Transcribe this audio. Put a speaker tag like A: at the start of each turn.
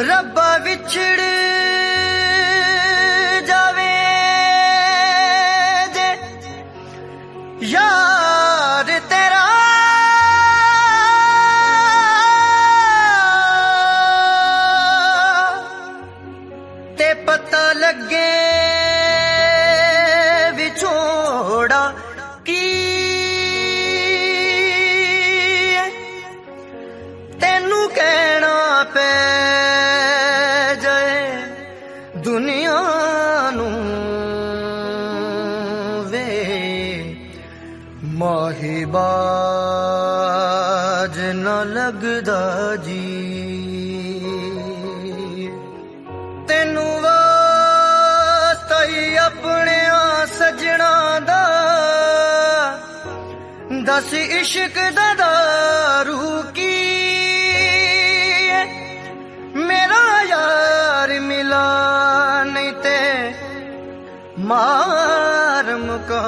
A: रब्बा विछड़ जावे जे यार तेरा ते पता लगे विछोड़ा की तेनू कहना पे दुनिया नू वे माहिबाज न लगदा जी तेनू वास्ता ही अपने सजना दा दस इश्क दा दारू की मेरा यार मिला नहीं ते मार मुका।